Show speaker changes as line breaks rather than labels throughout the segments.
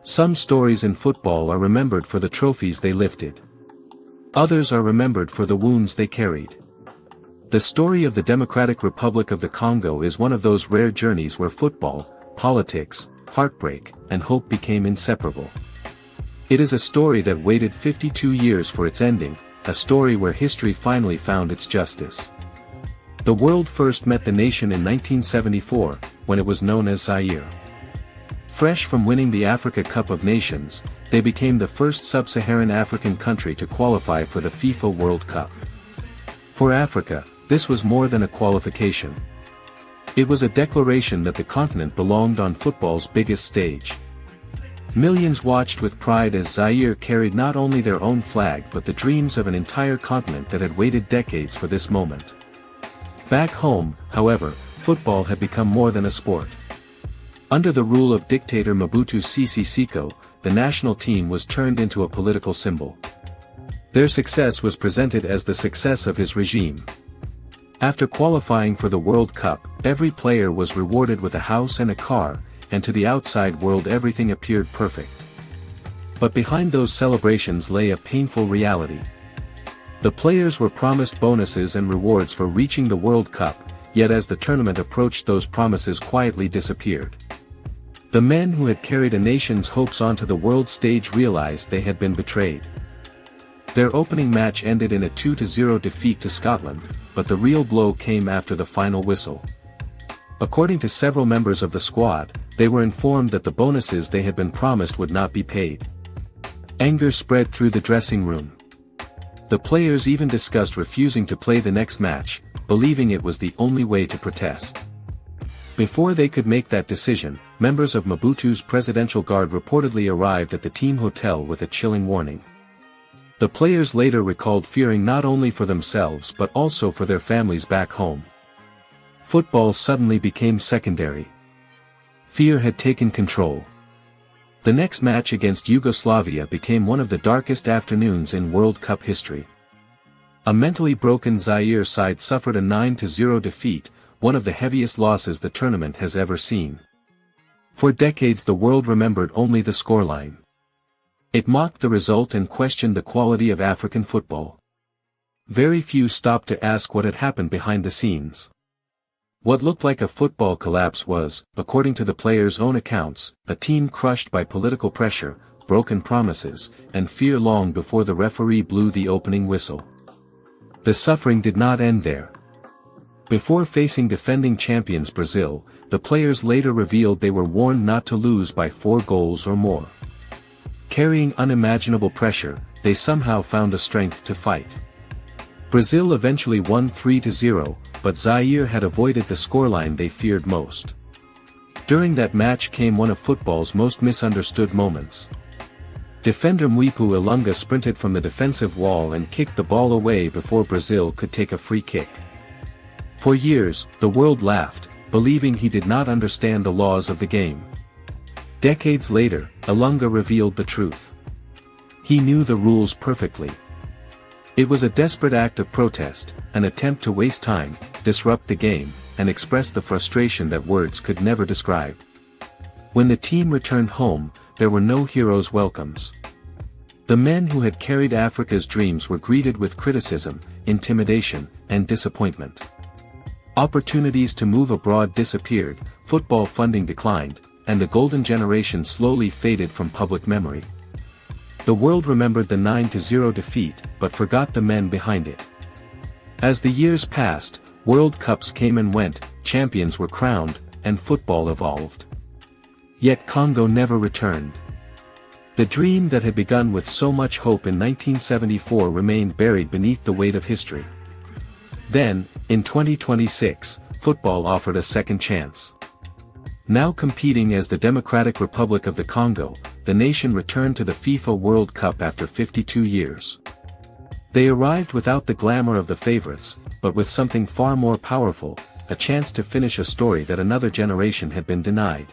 Some stories in football are remembered for the trophies they lifted. Others are remembered for the wounds they carried. The story of the Democratic Republic of the Congo is one of those rare journeys where football, politics, heartbreak, and hope became inseparable. It is a story that waited 52 years for its ending, a story where history finally found its justice. The world first met the nation in 1974, when it was known as Zaire. Fresh from winning the Africa Cup of Nations, they became the first sub-Saharan African country to qualify for the FIFA World Cup. For Africa, this was more than a qualification. It was a declaration that the continent belonged on football's biggest stage. Millions watched with pride as Zaire carried not only their own flag but the dreams of an entire continent that had waited decades for this moment. Back home, however, football had become more than a sport. Under the rule of dictator Mobutu Sese Seko, the national team was turned into a political symbol. Their success was presented as the success of his regime. After qualifying for the World Cup, every player was rewarded with a house and a car, and to the outside world everything appeared perfect. But behind those celebrations lay a painful reality. The players were promised bonuses and rewards for reaching the World Cup, yet as the tournament approached those promises quietly disappeared. The men who had carried a nation's hopes onto the world stage realized they had been betrayed. Their opening match ended in a 2-0 defeat to Scotland, but the real blow came after the final whistle. According to several members of the squad, they were informed that the bonuses they had been promised would not be paid. Anger spread through the dressing room. The players even discussed refusing to play the next match, believing it was the only way to protest. Before they could make that decision, members of Mobutu's presidential guard reportedly arrived at the team hotel with a chilling warning. The players later recalled fearing not only for themselves but also for their families back home. Football suddenly became secondary. Fear had taken control. The next match against Yugoslavia became one of the darkest afternoons in World Cup history. A mentally broken Zaire side suffered a 9-0 defeat, one of the heaviest losses the tournament has ever seen. For decades the world remembered only the scoreline. It mocked the result and questioned the quality of African football. Very few stopped to ask what had happened behind the scenes. What looked like a football collapse was, according to the players' own accounts, a team crushed by political pressure, broken promises, and fear long before the referee blew the opening whistle. The suffering did not end there. Before facing defending champions Brazil, the players later revealed they were warned not to lose by 4 goals or more. Carrying unimaginable pressure, they somehow found the strength to fight. Brazil eventually won 3-0, but Zaire had avoided the scoreline they feared most. During that match came one of football's most misunderstood moments. Defender Mwipu Ilunga sprinted from the defensive wall and kicked the ball away before Brazil could take a free kick. For years, the world laughed, believing he did not understand the laws of the game. Decades later, Ilunga revealed the truth. He knew the rules perfectly. It was a desperate act of protest, an attempt to waste time, disrupt the game, and express the frustration that words could never describe. When the team returned home, there were no heroes' welcomes. The men who had carried Africa's dreams were greeted with criticism, intimidation, and disappointment. Opportunities to move abroad disappeared, football funding declined, and the golden generation slowly faded from public memory. The world remembered the 9-0 defeat, but forgot the men behind it. As the years passed, World Cups came and went, champions were crowned, and football evolved. Yet Congo never returned. The dream that had begun with so much hope in 1974 remained buried beneath the weight of history. Then, in 2026, football offered a second chance. Now competing as the Democratic Republic of the Congo, the nation returned to the FIFA World Cup after 52 years. They arrived without the glamour of the favorites, but with something far more powerful, a chance to finish a story that another generation had been denied.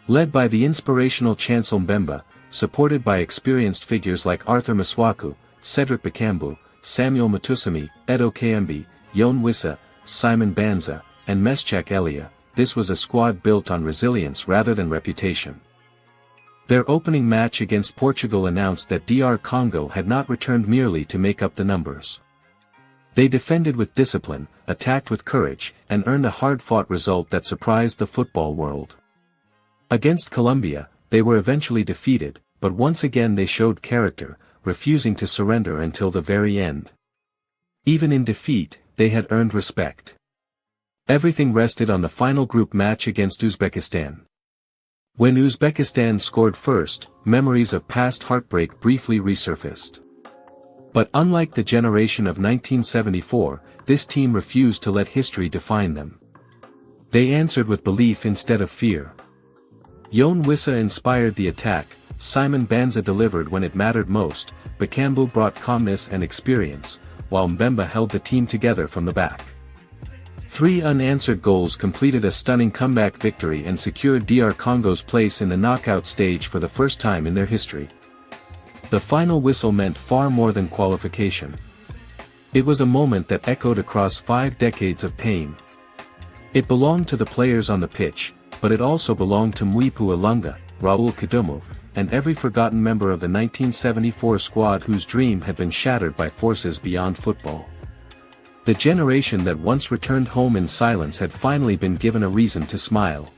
Led by the inspirational Chancellor Mbemba, supported by experienced figures like Arthur Maswaku, Cedric Bakambu, Samuel Matusami, Edo Kayembe, Yon Wissa, Simon Banza, and Meschak Elia, this was a squad built on resilience rather than reputation. Their opening match against Portugal announced that DR Congo had not returned merely to make up the numbers. They defended with discipline, attacked with courage, and earned a hard-fought result that surprised the football world. Against Colombia, they were eventually defeated, but once again they showed character, refusing to surrender until the very end. Even in defeat, they had earned respect. Everything rested on the final group match against Uzbekistan. When Uzbekistan scored first, memories of past heartbreak briefly resurfaced. But unlike the generation of 1974, this team refused to let history define them. They answered with belief instead of fear. Yoane Wissa inspired the attack, Simon Banza delivered when it mattered most, Bakambu brought calmness and experience, while Mbemba held the team together from the back. 3 unanswered goals completed a stunning comeback victory and secured DR Congo's place in the knockout stage for the first time in their history. The final whistle meant far more than qualification. It was a moment that echoed across 5 decades of pain. It belonged to the players on the pitch, but it also belonged to Mwepu Alunga, Raoul Kidumu, and every forgotten member of the 1974 squad whose dream had been shattered by forces beyond football. The generation that once returned home in silence had finally been given a reason to smile.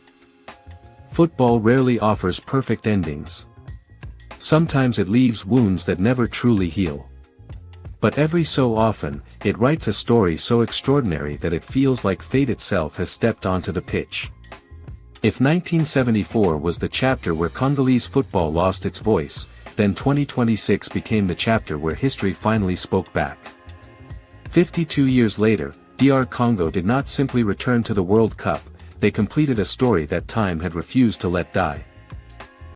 Football rarely offers perfect endings. Sometimes it leaves wounds that never truly heal. But every so often, it writes a story so extraordinary that it feels like fate itself has stepped onto the pitch. If 1974 was the chapter where Congolese football lost its voice, then 2026 became the chapter where history finally spoke back. 52 years later, DR Congo did not simply return to the World Cup, they completed a story that time had refused to let die.